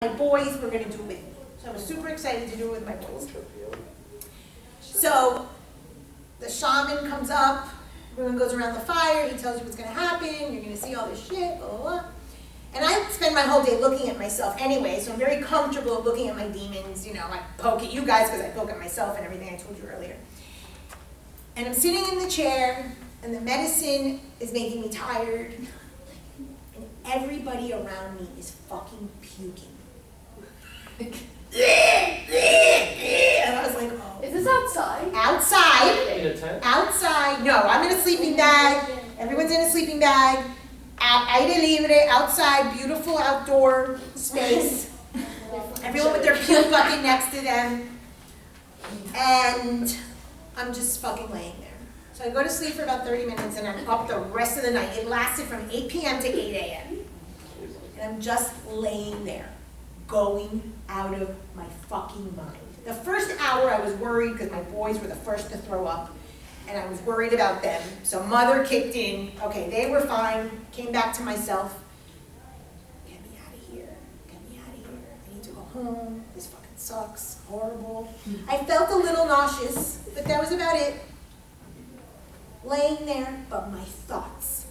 my boys were going to do it with me. So I was super excited to do it with my boys. So the shaman comes up, everyone goes around the fire, he tells you what's going to happen, you're going to see all this shit, blah, blah, blah. And I spend my whole day looking at myself anyway, so I'm very comfortable looking at my demons, you know, I poke at you guys because I poke at myself and everything I told you earlier. And I'm sitting in the chair, and the medicine is making me tired, and everybody around me is fucking puking. And I was like, oh. Is this outside? Outside. In a tent? Outside. No, I'm in a sleeping bag. Everyone's in a sleeping bag. Aire libre, outside, beautiful outdoor space. Everyone with their puke bucket next to them. And I'm just fucking laying there. So I go to sleep for about 30 minutes and I'm up the rest of the night. It lasted from 8 p.m. to 8 a.m. And I'm just laying there, going out of my fucking mind. The first hour I was worried because my boys were the first to throw up. And I was worried about them. So mother kicked in. Okay, they were fine. Came back to myself. Get me out of here. Get me out of here. I need to go home. This fucking sucks. Horrible. I felt a little nauseous, but that was about it. Laying there, but my thoughts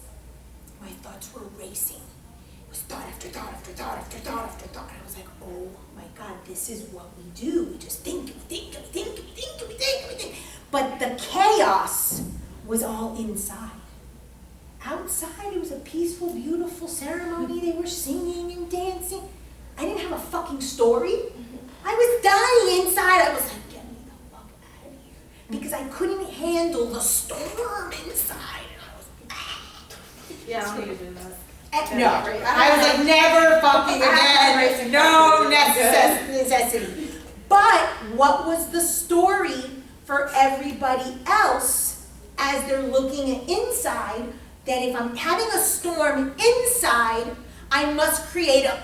were racing. It was thought after thought after thought after thought after thought. And I was like, oh my God, this is what we do. We just think and we think and we think and we think and we think and we think. But the chaos was all inside. Outside, it was a peaceful, beautiful ceremony. They were singing and dancing. I didn't have a fucking story. I was dying inside. I was like, get me the fuck out of here. Because I couldn't handle the storm inside. And I was Yeah, I don't think you do that. no, I was like, never fucking again. No necessity. But what was the story for everybody else as they're looking at inside? That if I'm having a storm inside, I must create a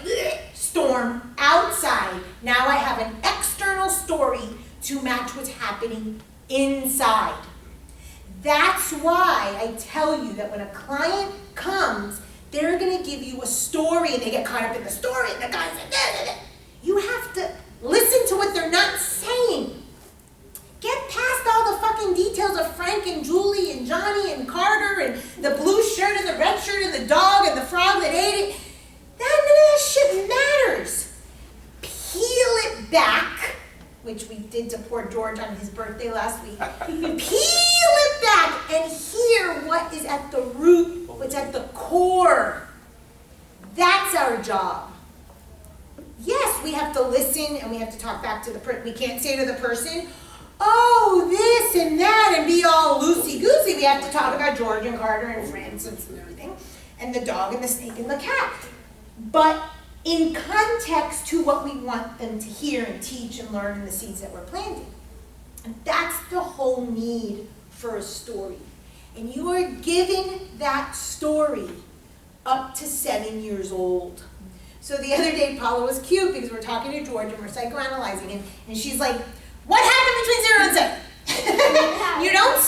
storm outside. Now I have an external story to match what's happening inside. That's why I tell you that when a client comes, they're going to give you a story and they get caught up in the story and the guy's like, da, da, da. You have to listen to what they're not saying. Get past all the fucking details of Frank and Julie and Johnny and Carter and the blue shirt and the red shirt and the dog and the frog that ate it. None of that shit matters. Peel it back, which we did to poor George on his birthday last week. Peel it back and hear what is at the root, what's at the core. That's our job. Yes, we have to listen and we have to talk back to the person. We can't say to the person, oh, this and that, and be all loosey-goosey. We have to talk about George and Carter and friends and everything, and the dog and the snake and the cat. But in context to what we want them to hear and teach and learn in the seeds that we're planting. And that's the whole need for a story. And you are given that story up to 7 years old. So the other day, Paula was cute because we're talking to George and we're psychoanalyzing him, and she's like, what happened between 0 and 7? You don't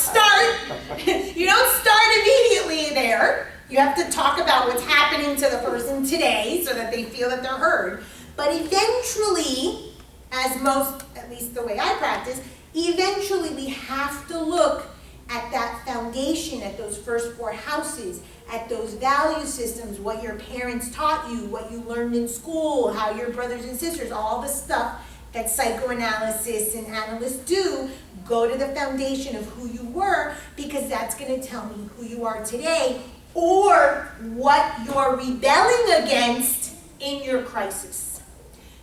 start immediately there. You have to talk about what's happening to the person today so that they feel that they're heard. But eventually, as most, at least the way I practice, eventually we have to look at that foundation, at those first 4 houses, at those value systems, what your parents taught you, what you learned in school, how your brothers and sisters, all the stuff that psychoanalysis and analysts do. Go to the foundation of who you were, because that's going to tell me who you are today or what you're rebelling against in your crisis.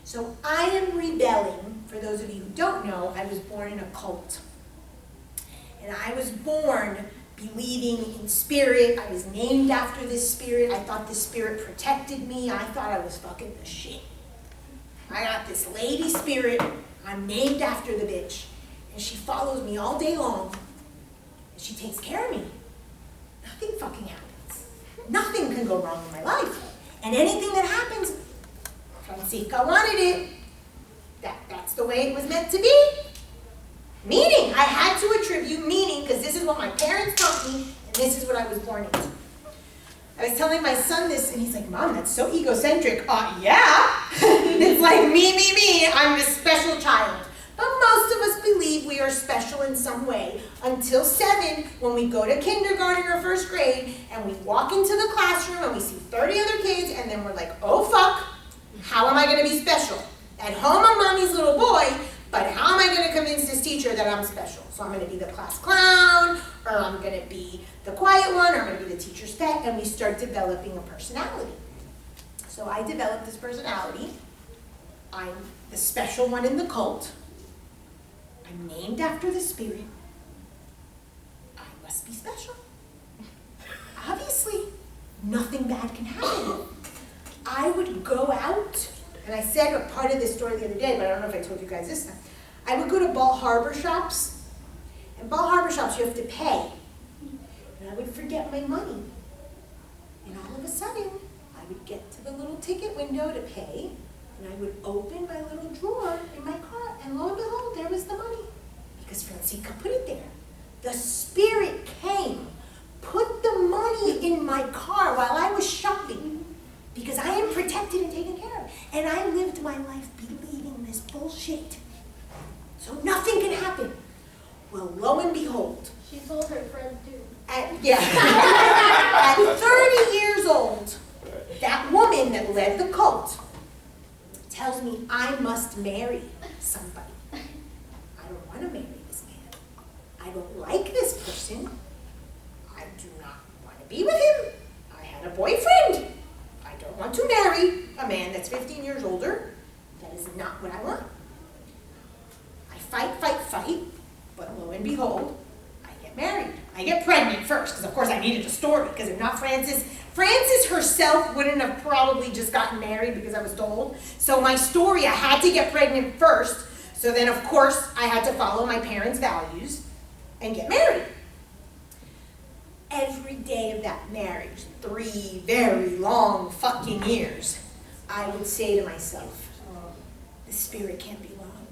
So I am rebelling. For those of you who don't know, I was born in a cult. And I was born believing in spirit. I was named after this spirit. I thought this spirit protected me. I thought I was fucking the shit. I got this lady spirit. I'm named after the bitch. And she follows me all day long. And she takes care of me. Nothing fucking happens. Nothing can go wrong in my life. And anything that happens, Francisca wanted it. That's the way it was meant to be. Meaning. I had to attribute meaning because this is what my parents taught me and this is what I was born into. I was telling my son this, and he's like, Mom, that's so egocentric. Yeah. It's like me, I'm the special child. But most of us believe we are special in some way until 7, when we go to kindergarten or 1st grade and we walk into the classroom and we see 30 other kids and then we're like, oh fuck, how am I going to be special? At home I'm mommy's little boy, but how am I going to convince this teacher that I'm special? So I'm going to be the class clown, or I'm going to be the quiet one, or I'm going to be the teacher's pet, and we start developing a personality. So I developed this personality. I'm the special one in the cult. I'm named after the spirit. I must be special. Obviously, nothing bad can happen. I would go out, and I said a part of this story the other day, but I don't know if I told you guys this time. I would go to Ball Harbor shops, and Ball Harbor shops you have to pay. And I would forget my money. And all of a sudden, I would get to the little ticket window to pay, and I would open my little drawer in my car, and lo and behold, there was the money. Because Francisca put it there. The spirit came, put the money in my car while I was shopping, because I am protected and taken care of. And I lived my life believing this bullshit. So nothing can happen. Well, lo and behold. She told her friend too. At 30 years old, that woman that led the cult tells me I must marry somebody. I don't want to marry this man. I don't like this person. I do not want to be with him. I had a boyfriend. I don't want to marry a man that's 15 years older. That is not what I want. I fight, but lo and behold, I get married. I get pregnant first, because of course I needed a story, because if not Frances herself wouldn't have probably just gotten married because I was told. So my story, I had to get pregnant first, so then of course I had to follow my parents' values and get married. Every day of that marriage, 3 very long fucking years, I would say to myself, the spirit can't be wrong.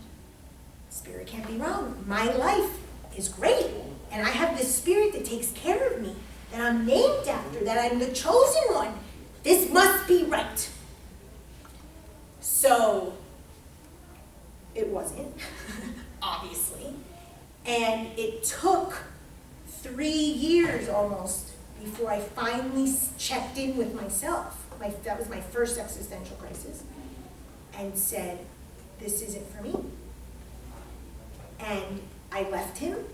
The spirit can't be wrong. My life is great. And I have this spirit that takes care of me, that I'm named after, that I'm the chosen one. This must be right. So, it wasn't, obviously. And it took 3 years almost before I finally checked in with myself. That was my first existential crisis. And said, this isn't for me. And I left him.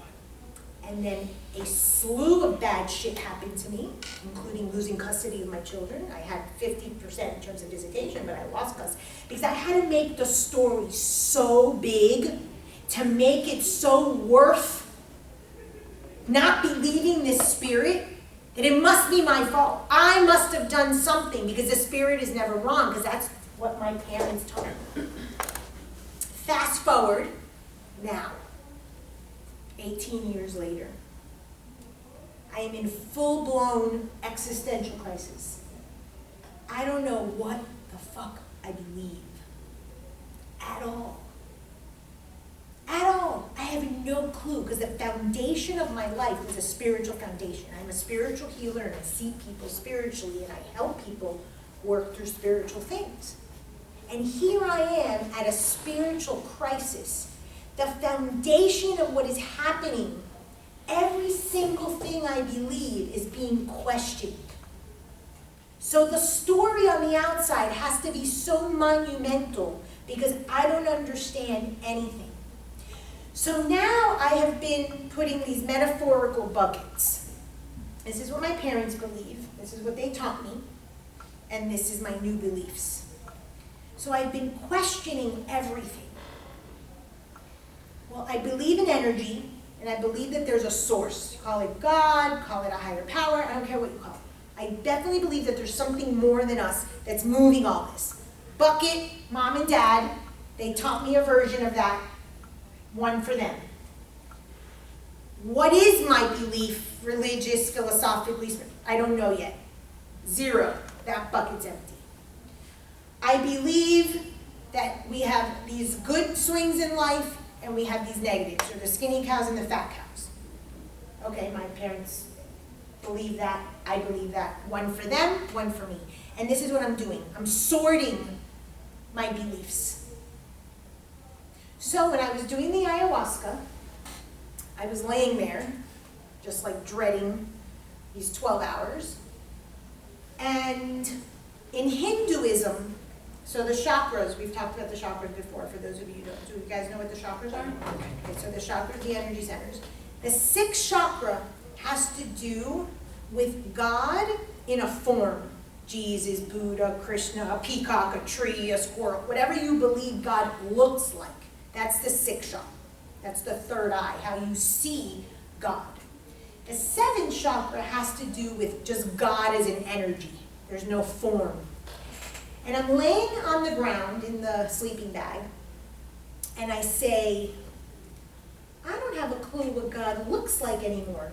And then a slew of bad shit happened to me, including losing custody of my children. I had 50% in terms of visitation, but I lost custody. Because I had to make the story so big, to make it so worth not believing this spirit, that it must be my fault. I must have done something, because the spirit is never wrong, because that's what my parents taught me. Fast forward now. 18 years later, I am in full-blown existential crisis. I don't know what the fuck I believe at all. At all. I have no clue, because the foundation of my life is a spiritual foundation. I'm a spiritual healer, and I see people spiritually, and I help people work through spiritual things. And here I am at a spiritual crisis. The foundation of what is happening, every single thing I believe is being questioned. So the story on the outside has to be so monumental because I don't understand anything. So now I have been putting these metaphorical buckets. This is what my parents believe, this is what they taught me, and this is my new beliefs. So I've been questioning everything. Well, I believe in energy, and I believe that there's a source. Call it God, call it a higher power, I don't care what you call it. I definitely believe that there's something more than us that's moving all this. Bucket, mom and dad, they taught me a version of that, one for them. What is my belief, religious, philosophically? I don't know yet. 0, that bucket's empty. I believe that we have these good swings in life, and we have these negatives, or the skinny cows and the fat cows. Okay, my parents believe that, I believe that. One for them, one for me. And this is what I'm doing. I'm sorting my beliefs. So when I was doing the ayahuasca, I was laying there, just like dreading these 12 hours. And in Hinduism, so the chakras, we've talked about the chakras before, for those of you who don't. Do you guys know what the chakras are? Okay, so the chakras, the energy centers. The sixth chakra has to do with God in a form. Jesus, Buddha, Krishna, a peacock, a tree, a squirrel, whatever you believe God looks like. That's the sixth chakra. That's the third eye, how you see God. The seventh chakra has to do with just God as an energy. There's no form. And I'm laying on the ground in the sleeping bag, and I say, I don't have a clue what God looks like anymore.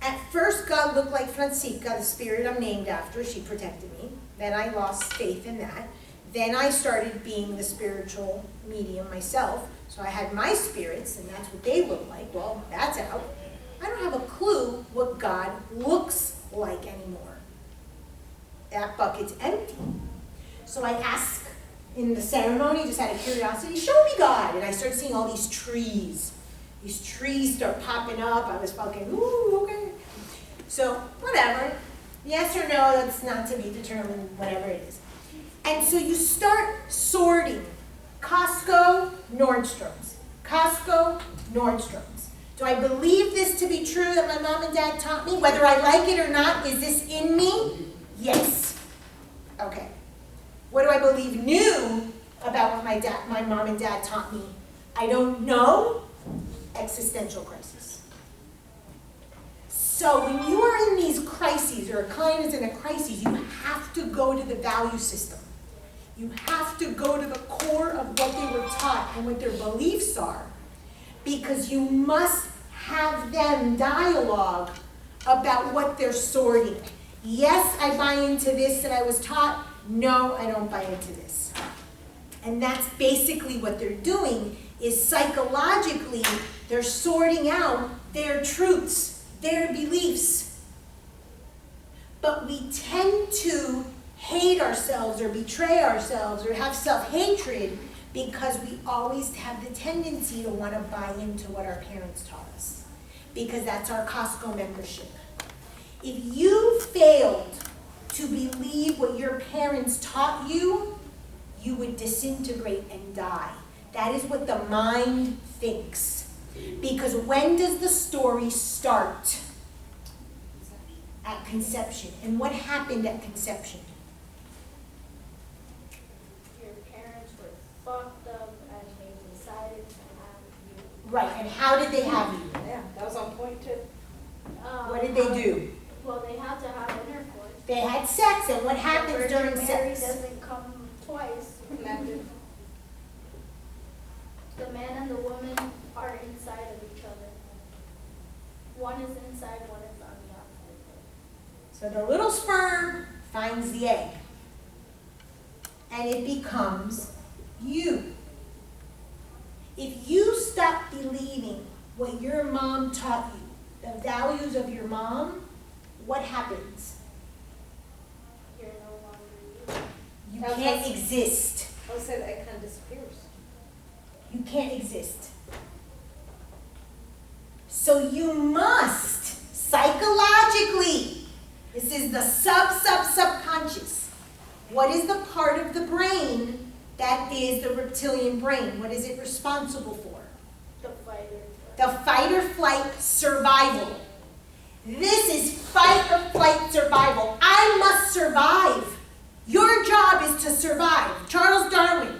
At first, God looked like Francisca, the spirit I'm named after. She protected me. Then I lost faith in that. Then I started being the spiritual medium myself. So I had my spirits, and that's what they look like. Well, that's out. I don't have a clue what God looks like anymore. That bucket's empty. So I ask in the ceremony, just out of curiosity, show me God. And I start seeing all these trees. These trees start popping up. I was fucking, ooh, okay. So, whatever. Yes or no, that's not to be determined, whatever it is. And so you start sorting. Costco, Nordstrom's. Costco, Nordstrom's. Do I believe this to be true that my mom and dad taught me? Whether I like it or not, is this in me? Yes. Okay. What do I believe new about what my mom and dad taught me? I don't know. Existential crisis. So when you are in these crises, or a client is in a crisis, you have to go to the value system. You have to go to the core of what they were taught and what their beliefs are, because you must have them dialogue about what they're sorting. Yes, I buy into this that I was taught. No, I don't buy into this. And that's basically what they're doing, is psychologically, they're sorting out their truths, their beliefs. But we tend to hate ourselves or betray ourselves or have self-hatred because we always have the tendency to want to buy into what our parents taught us, because that's our Costco membership. If you failed to believe what your parents taught you, you would disintegrate and die. That is what the mind thinks. Because when does the story start? At conception. And what happened at conception? Your parents were fucked up and they decided to have you. Right, and how did they have you? Yeah, that was on point too. What did they do? Well, they had to have intercourse. They had sex, and what happens The during Virgin Mary sex? doesn't come twice. Connected. The man and the woman are inside of each other. One is inside, one is on the outside. So the little sperm finds the egg, and it becomes you. If you stop believing what your mom taught you, the values of your mom, what happens? You're no longer you. You can't exist. I would say the egg kind of disappears. You can't exist. So you must, psychologically, this is the subconscious. What is the part of the brain that is the reptilian brain? What is it responsible for? The fighter. The fight or flight survival. This is fight or flight survival. I must survive. Your job is to survive. Charles Darwin,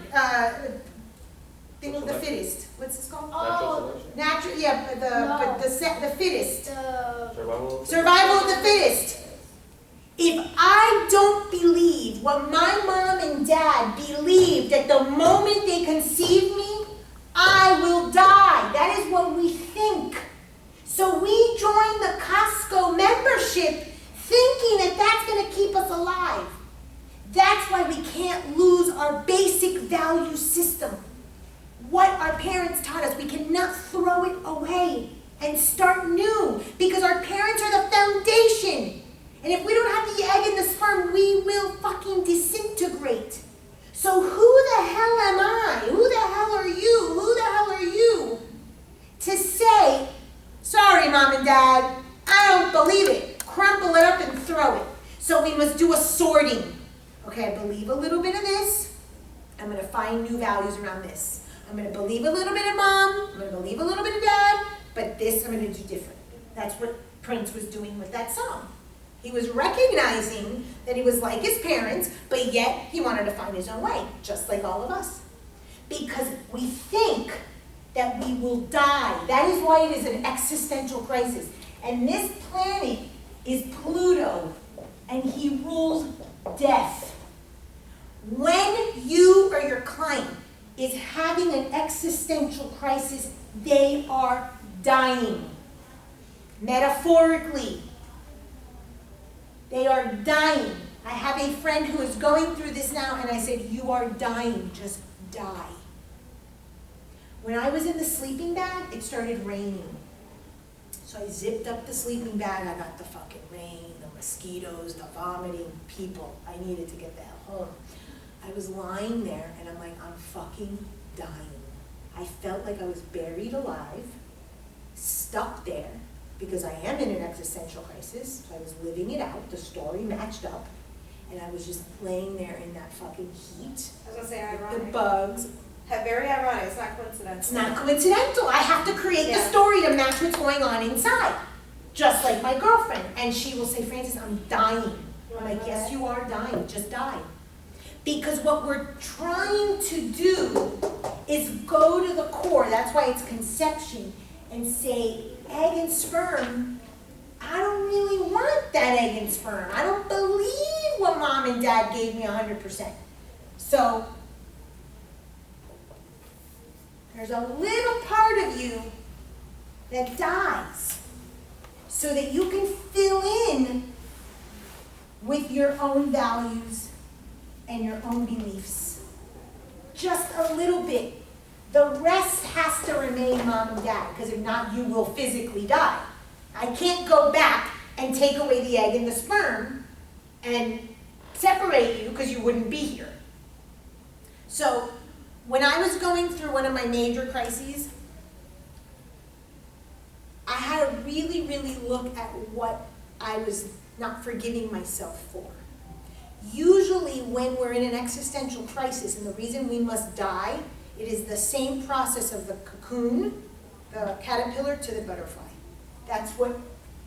thing of the fittest. What's this called? Oh, Natural, yeah, but the fittest. the Survival of the fittest. If I don't believe what my mom and dad believed at the moment they conceived me, I will die. That is what we think. So we join the Costco membership thinking that that's going to keep us alive. That's why we can't lose our basic value system. What our parents taught us, we cannot throw it away and start new, because our parents are the foundation. And if we don't have the egg and the sperm, we will fucking disintegrate. So who the hell am I? Who the hell are you? Who the hell are you to say, sorry, Mom and Dad, I don't believe it. Crumple it up and throw it. So we must do a sorting. Okay, I believe a little bit of this. I'm going to find new values around this. I'm going to believe a little bit of Mom. I'm going to believe a little bit of Dad. But this I'm going to do different. That's what Prince was doing with that song. He was recognizing that he was like his parents, but yet he wanted to find his own way, just like all of us. Because we think that we will die. That is why it is an existential crisis. And this planet is Pluto, and he rules death. When you or your client is having an existential crisis, they are dying. Metaphorically, they are dying. I have a friend who is going through this now, and I said, you are dying, just die. When I was in the sleeping bag, it started raining. So I zipped up the sleeping bag, I got the fucking rain, the mosquitoes, the vomiting, people. I needed to get the hell home. I was lying there, and I'm like, I'm fucking dying. I felt like I was buried alive, stuck there, because I am in an existential crisis, so I was living it out, the story matched up, and I was just laying there in that fucking heat. I was gonna say The ironic. bugs. Very ironic, it's not coincidental. It's not coincidental. I have to create the story to match what's going on inside. Just like my girlfriend. And she will say, Frances, I'm dying. I'm like, yes, you are dying, just die. Because what we're trying to do is go to the core, that's why it's conception, and say, egg and sperm, I don't really want that egg and sperm. I don't believe what Mom and Dad gave me 100%. So, there's a little part of you that dies so that you can fill in with your own values and your own beliefs. Just a little bit. The rest has to remain Mom and Dad, because if not, you will physically die. I can't go back and take away the egg and the sperm and separate you because you wouldn't be here. So, when I was going through one of my major crises, I had to really, really look at what I was not forgiving myself for. Usually when we're in an existential crisis, and the reason we must die, it is the same process of the cocoon, the caterpillar, to the butterfly. That's what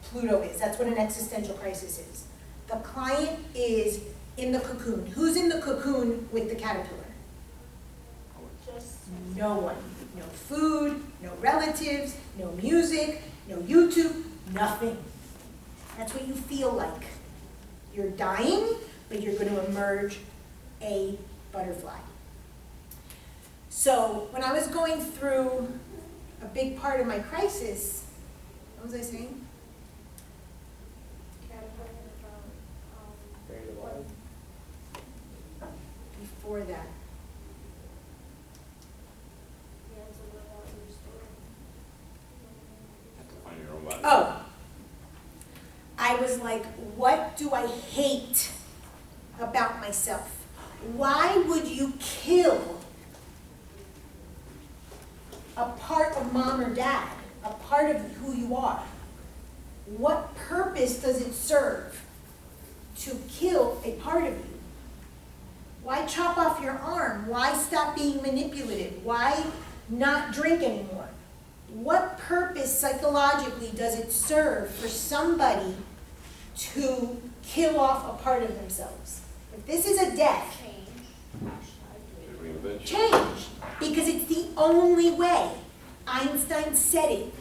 Pluto is. That's what an existential crisis is. The client is in the cocoon. Who's in the cocoon with the caterpillar? No one. No food, no relatives, no music, no YouTube, nothing. That's what you feel like. You're dying, but you're going to emerge a butterfly. So when I was going through a big part of my crisis, what was I saying? Before that. Oh, I was like, what do I hate about myself? Why would you kill a part of Mom or Dad, a part of who you are? What purpose does it serve to kill a part of you? Why chop off your arm? Why stop being manipulative? Why not drink anymore? What purpose psychologically does it serve for somebody to kill off a part of themselves? If this is a death, change, because it's the only way. Einstein said it.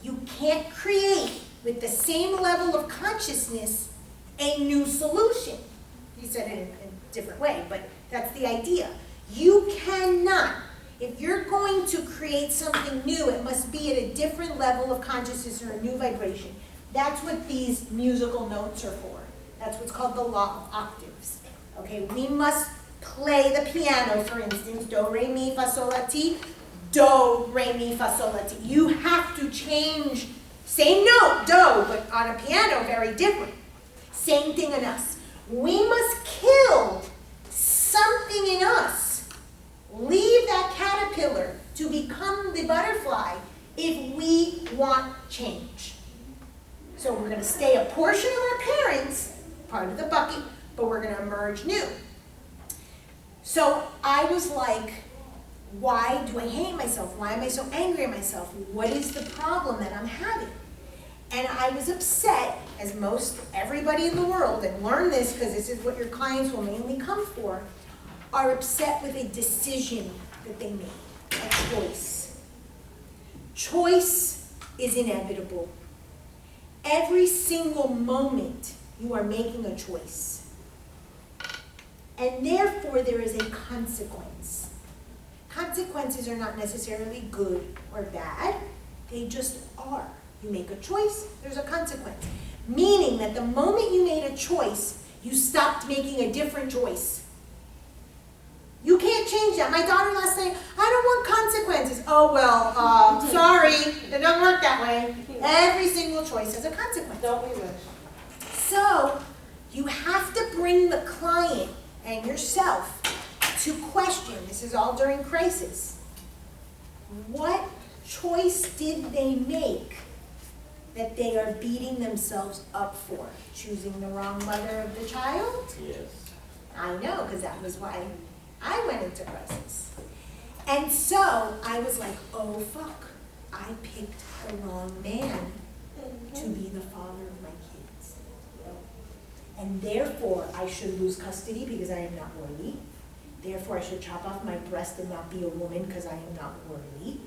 You can't create with the same level of consciousness a new solution. He said it in a different way, but that's the idea. You cannot. If you're going to create something new, it must be at a different level of consciousness or a new vibration. That's what these musical notes are for. That's what's called the law of octaves. Okay, we must play the piano, for instance, do, re, mi, fa, sol, la, ti, do, re, mi, fa, sol, la, ti. You have to change, same note, do, but on a piano, very different. Same thing in us. We must kill some something in us leave that caterpillar to become the butterfly if we want change. So we're going to stay a portion of our parents, part of the bucket, but we're going to emerge new. So I was like, why do I hate myself? Why am I so angry at myself? What is the problem that I'm having? And I was upset, as most everybody in the world, and learn this because this is what your clients will mainly come for, are upset with a decision that they made, a choice. Choice is inevitable. Every single moment you are making a choice. And therefore there is a consequence. Consequences are not necessarily good or bad, they just are. You make a choice, there's a consequence. Meaning that the moment you made a choice, you stopped making a different choice. You can't change that. My daughter last night, I don't want consequences. Oh, well, sorry, it doesn't work that way. Every single choice has a consequence. Don't we wish? So, you have to bring the client and yourself to question, this is all during crisis, what choice did they make that they are beating themselves up for? Choosing the wrong mother of the child? Yes. I know, because that was why I went into crisis. And so I was like, oh fuck, I picked the wrong man to be the father of my kids. And therefore I should lose custody because I am not worthy. Therefore I should chop off my breast and not be a woman because I am not worthy.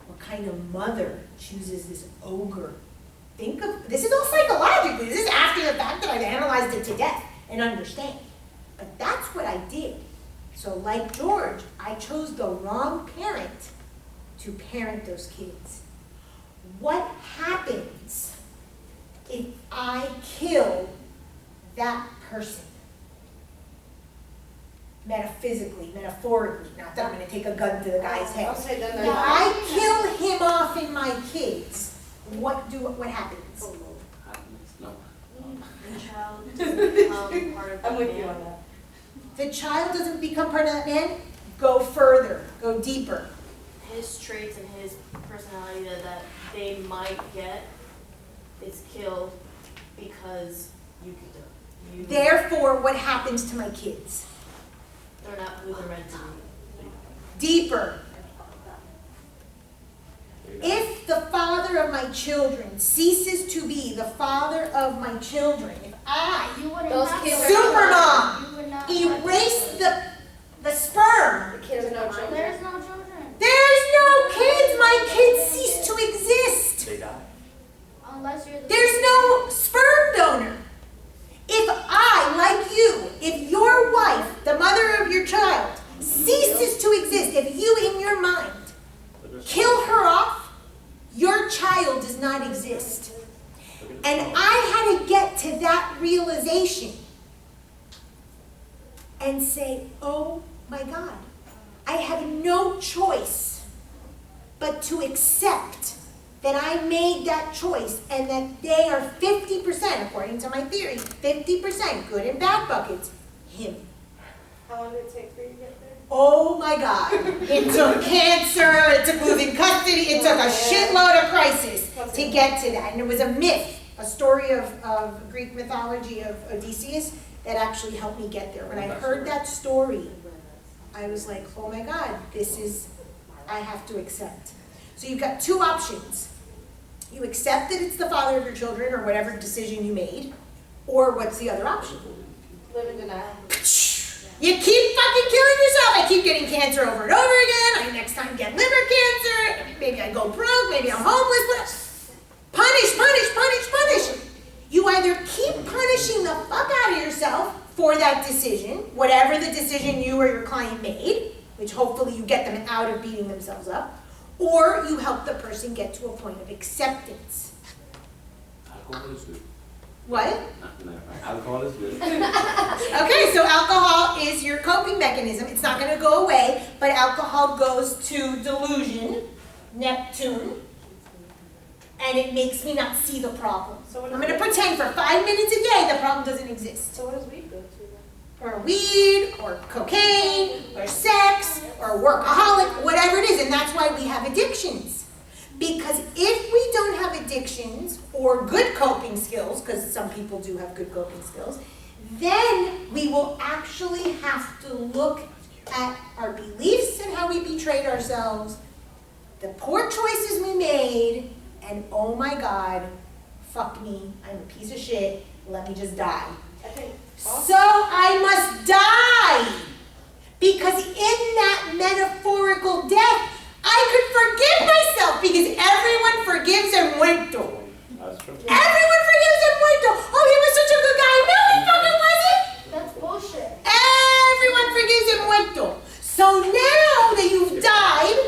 What kind of mother chooses this ogre? Think of, this is all psychologically, this is after the fact that I've analyzed it to death and understand. But that's what I did. So like George, I chose the wrong parent to parent those kids. What happens if I kill that person? Metaphysically, metaphorically, not that I'm going to take a gun to the guy's head. I'll say then If I kill him off in my kids, what happens? No. The child doesn't become part of the I'm with you man. on that. The child doesn't become part of that man, go further, go deeper. His traits and his personality that they might get is killed because you killed them. Therefore, what happens to my kids? They're not who they're meant to be. Deeper. If the father of my children ceases to be the father of my children, if I, You wouldn't Those have kids to- are Supermom, You would not erase the sperm, The kids are no children. There's no children. there's no kids, my kids cease to exist. They die. Unless you're the There's no sperm donor. If I, like you, if your wife, the mother of your child, ceases to exist, if you in your mind kill her off, your child does not exist. And I had to get to that realization and say, oh my God, I have no choice but to accept that I made that choice and that they are 50%, according to my theory, 50% good and bad buckets, him. How long did it take for you to get there? Oh my God. It took cancer, it took losing custody, it took a shitload of crisis to get to that. And it was a myth, a story of Greek mythology of Odysseus that actually helped me get there. When I heard that story, I was like, oh my God, I have to accept. So you've got two options. You accept that it's the father of your children or whatever decision you made, or what's the other option? Live in denial. You keep fucking killing yourself. I keep getting cancer over and over again. I next time get liver cancer. Maybe I go broke. Maybe I'm homeless. But punish. You either keep punishing the fuck out of yourself for that decision, whatever the decision you or your client made, which hopefully you get them out of beating themselves up, or you help the person get to a point of acceptance. Alcohol is good. What? No, alcohol is good. Okay, so alcohol is your coping mechanism. It's not going to go away, but alcohol goes to delusion, Neptune, and it makes me not see the problem. So what I'm does going to pretend for 5 minutes a day the problem doesn't exist. So what does weed go to then? or weed, or cocaine, or sex, or workaholic, whatever it is, and that's why we have addictions. Because if we don't have addictions or good coping skills, because some people do have good coping skills, then we will actually have to look at our beliefs and how we betrayed ourselves, the poor choices we made, and oh my God, fuck me, I'm a piece of shit, let me just die. I think So I must die, because in that metaphorical death, I could forgive myself, because everyone forgives and muerto. That's true. Everyone forgives and muerto. Oh, he was such a good guy. No, he fucking wasn't. That's bullshit. Everyone forgives and muerto. So now that you've died,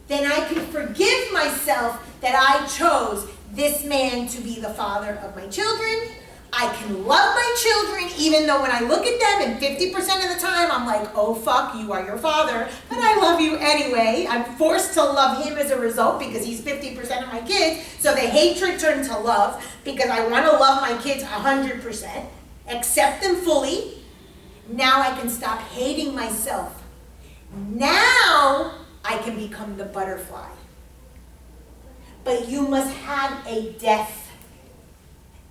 then I can forgive myself that I chose this man to be the father of my children. I can love my children even though when I look at them and 50% of the time I'm like, oh fuck, you are your father, but I love you anyway. I'm forced to love him as a result because he's 50% of my kids, so the hatred turned to love because I want to love my kids 100%, accept them fully. Now I can stop hating myself. Now I can become the butterfly. But you must have a death.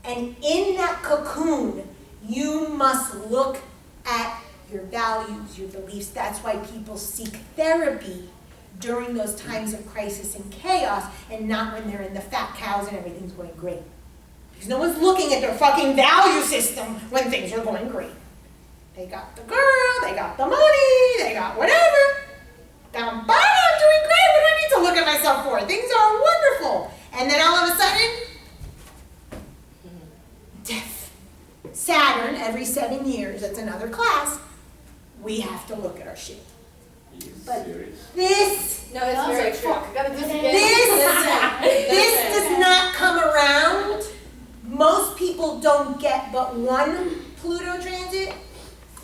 And in that cocoon, you must look at your values, your beliefs. That's why people seek therapy during those times of crisis and chaos, and not when they're in the fat cows and everything's going great. Because no one's looking at their fucking value system when things are going great. They got the girl, they got the money, they got whatever. I'm doing great. What do I need to look at myself for? Things are wonderful. And then all of a sudden, death. Saturn, every 7 years, that's another class, we have to look at our shit. But Serious. this, no, it's very true. I gotta do this does not come around. Most people don't get but one Pluto transit,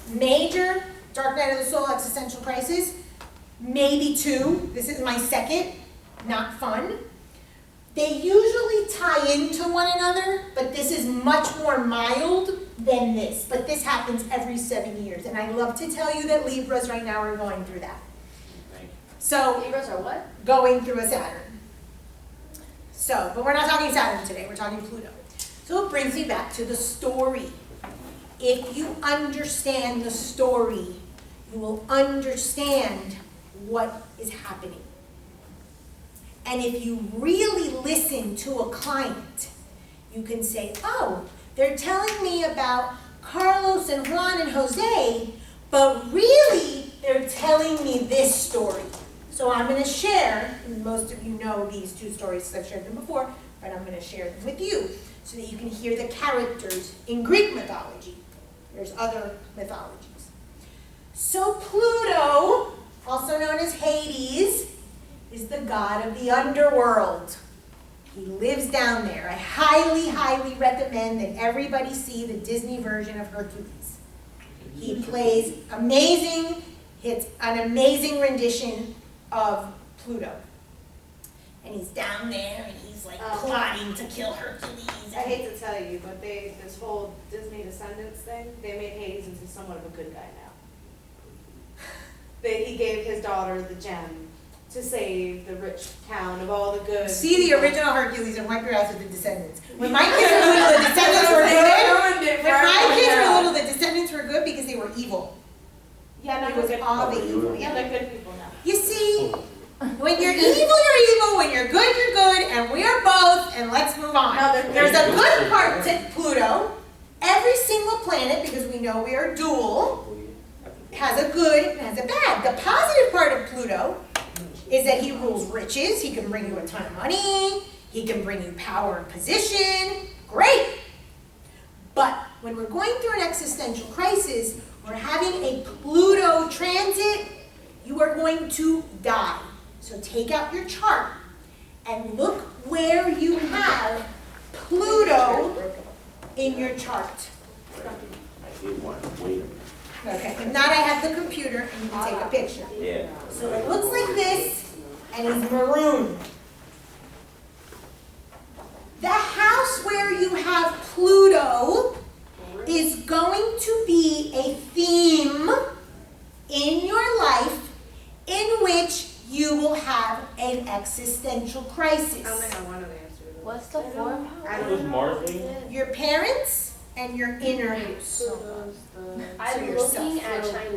major, dark night of the soul, existential crisis, maybe two. This is my second, not fun. They usually tie into one another, but this is much more mild than this. But this happens every 7 years. And I love to tell you that Libras right now are going through that. Thank you. So, Libras are what? going through a Saturn. So, but we're not talking Saturn today, we're talking Pluto. So it brings me back to the story. If you understand the story, you will understand what is happening. And if you really listen to a client, you can say, oh, they're telling me about Carlos and Juan and Jose, but really they're telling me this story. So I'm going to share, and most of you know these two stories because I've shared them before, but I'm going to share them with you so that you can hear the characters in Greek mythology. There's other mythologies. So Pluto, also known as Hades, is the god of the underworld. He lives down there. I highly, highly recommend that everybody see the Disney version of Hercules. He plays amazing, it's an amazing rendition of Pluto. And he's down there and he's like plotting to kill Hercules. I hate to tell you, but this whole Disney Descendants thing, they made Hades into somewhat of a good guy now. He gave his daughter the gem to save the rich town of all the good. See the original Hercules and wipe your ass with the Descendants. When my kids were little, the Descendants were good. When my kids were little, the Descendants were good because they were evil. Yeah, no, It was good all people. the evil. Yeah, they're good people now. You see, when you're evil, you're evil. When you're good, and we are both, and let's move on. No, they're There's a good part to Pluto. Every single planet, because we know we are dual, has a good and has a bad. The positive part of Pluto is that he rules riches. He can bring you a ton of money. He can bring you power and position. Great. But when we're going through an existential crisis, we're having a Pluto transit, you are going to die. So take out your chart and look where you have Pluto in your chart. I did one. Wait a minute. Okay, if not, I have the computer and you can take a picture. Yeah. So it looks like this, and it's maroon. The house where you have Pluto is going to be a theme in your life in which you will have an existential crisis. I only got one of the answers. What's the fourth I house? don't Who's know. Mars being? Your parents and your inner house. Pluto's the. So I'm yourself. looking at Chinese